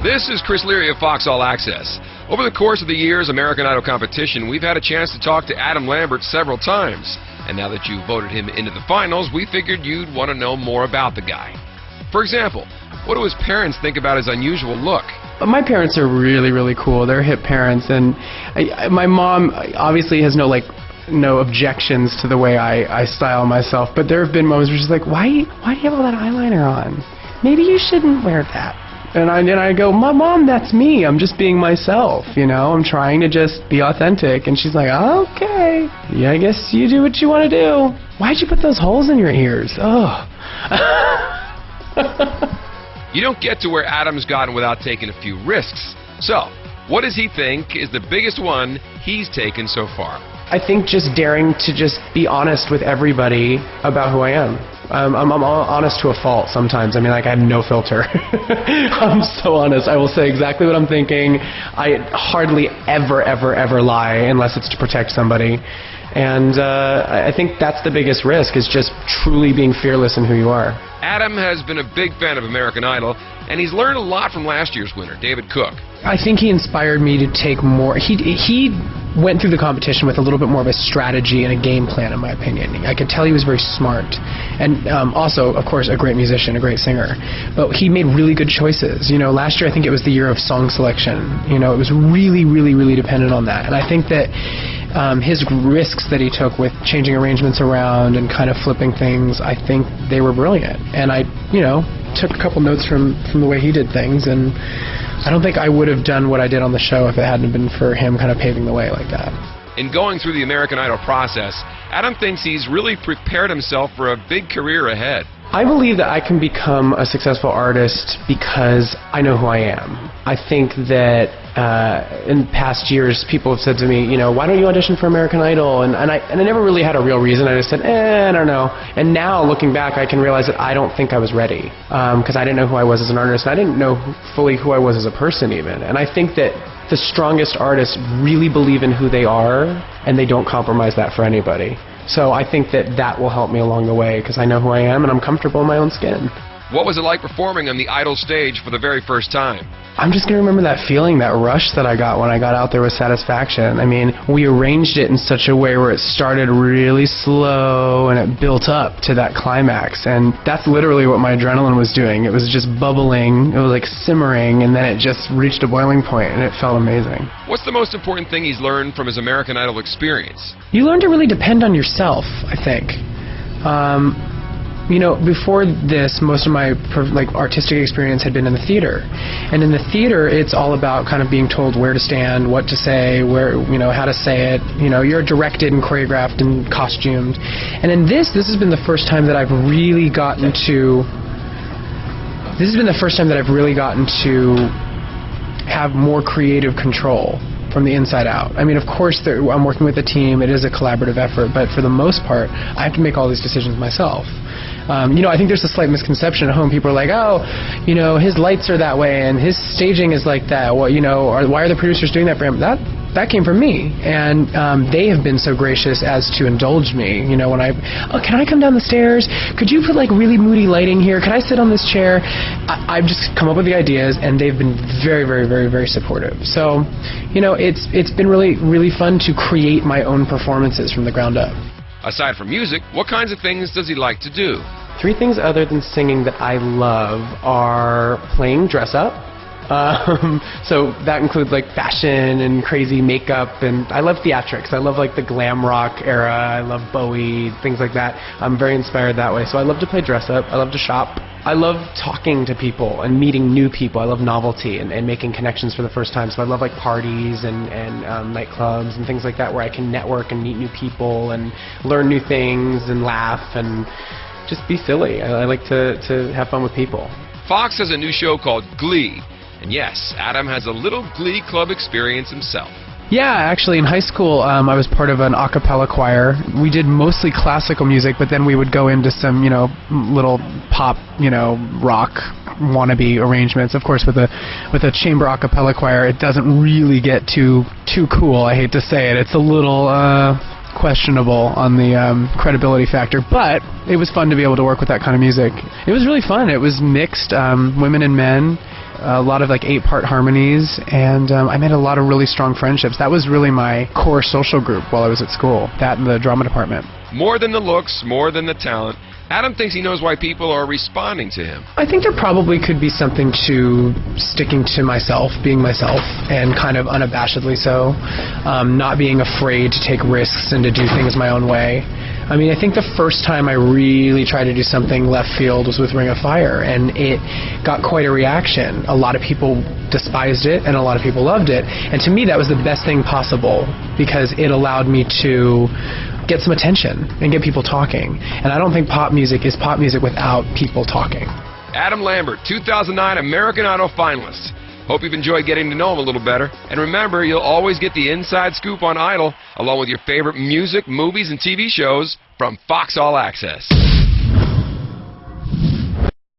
This is Chris Leary of Fox All Access. Over the course of the year's American Idol competition, we've had a chance to talk to Adam Lambert several times. And now that you've voted him into the finals, we figured you'd want to know more about the guy. For example, what do his parents think about his unusual look? My parents are really, really cool. They're hip parents, and my mom obviously has no objections to the way I style myself, but there have been moments where she's like, why do you have all that eyeliner on? Maybe you shouldn't wear that. And I go, Mom, that's me. I'm just being myself, you know? I'm trying to just be authentic. And she's like, okay. Yeah, I guess you do what you want to do. Why'd you put those holes in your ears? Oh. You don't get to where Adam's gotten without taking a few risks. So, what does he think is the biggest one he's taken so far? I think just daring to just be honest with everybody about who I am. I'm honest to a fault sometimes. I mean, like, I have no filter. I'm so honest. I will say exactly what I'm thinking. I hardly ever lie unless it's to protect somebody. And I think that's the biggest risk, is just truly being fearless in who you are. Adam has been a big fan of American Idol, and he's learned a lot from last year's winner, David Cook. I think he inspired me to take more. He went through the competition with a little bit more of a strategy and a game plan, in my opinion. I could tell he was very smart, and also, of course, a great musician, a great singer. But he made really good choices. You know, last year I think it was the year of song selection. You know, it was really dependent on that. And I think that his risks that he took with changing arrangements around and kind of flipping things, I think they were brilliant. And I, took a couple notes from the way he did things, and I don't think I would have done what I did on the show if it hadn't been for him kind of paving the way like that. In going through the American Idol process, Adam thinks he's really prepared himself for a big career ahead. I believe that I can become a successful artist because I know who I am. I think that in past years, people have said to me, why don't you audition for American Idol? And I never really had a real reason. I just said, I don't know. And now, looking back, I can realize that I don't think I was ready, because I didn't know who I was as an artist, and I didn't know fully who I was as a person even. And I think that the strongest artists really believe in who they are, and they don't compromise that for anybody. So I think that will help me along the way, because I know who I am and I'm comfortable in my own skin. What was it like performing on the Idol stage for the very first time? I'm just going to remember that feeling, that rush that I got when I got out there with Satisfaction. I mean, we arranged it in such a way where it started really slow and it built up to that climax. And that's literally what my adrenaline was doing. It was just bubbling, it was like simmering, and then it just reached a boiling point, and it felt amazing. What's the most important thing he's learned from his American Idol experience? You learn to really depend on yourself, I think. Before this, most of my artistic experience had been in the theater. And in the theater, it's all about kind of being told where to stand, what to say, how to say it. You're directed and choreographed and costumed. And in this has been the first time that I've really gotten to have more creative control from the inside out. I mean, of course, I'm working with a team. It is a collaborative effort, but for the most part, I have to make all these decisions myself. I think there's a slight misconception at home. People are like, his lights are that way and his staging is like that. Well, why are the producers doing that for him? That came from me, and they have been so gracious as to indulge me. When can I come down the stairs? Could you put really moody lighting here? Could I sit on this chair? I've just come up with the ideas, and they've been very, very, very, very supportive. So, it's been really fun to create my own performances from the ground up. Aside from music, what kinds of things does he like to do? 3 things other than singing that I love are playing dress up. So that includes fashion and crazy makeup, and I love theatrics. I love the glam rock era. I love Bowie, things like that. I'm very inspired that way. So I love to play dress up. I love to shop. I love talking to people and meeting new people. I love novelty and making connections for the first time. So I love parties and nightclubs and things like that, where I can network and meet new people and learn new things and laugh and just be silly. I like to have fun with people. Fox has a new show called Glee. And yes, Adam has a little Glee Club experience himself. Yeah, actually, in high school, I was part of an a cappella choir. We did mostly classical music, but then we would go into some, little pop, rock wannabe arrangements. Of course, with a chamber a cappella choir, it doesn't really get too cool. I hate to say it. It's a little questionable on the credibility factor, but it was fun to be able to work with that kind of music. It was really fun. It was mixed, women and men, a lot of like 8-part harmonies, and I made a lot of really strong friendships. That was really my core social group while I was at school, that and the drama department. More than the looks, more than the talent, Adam thinks he knows why people are responding to him. I think there probably could be something to sticking to myself, being myself, and kind of unabashedly so, not being afraid to take risks and to do things my own way. I mean, I think the first time I really tried to do something left field was with Ring of Fire, and it got quite a reaction. A lot of people despised it, and a lot of people loved it. And to me, that was the best thing possible, because it allowed me to get some attention and get people talking. And I don't think pop music is pop music without people talking. Adam Lambert, 2009 American Idol finalist. Hope you've enjoyed getting to know him a little better. And remember, you'll always get the inside scoop on Idol, along with your favorite music, movies, and TV shows from Fox All Access.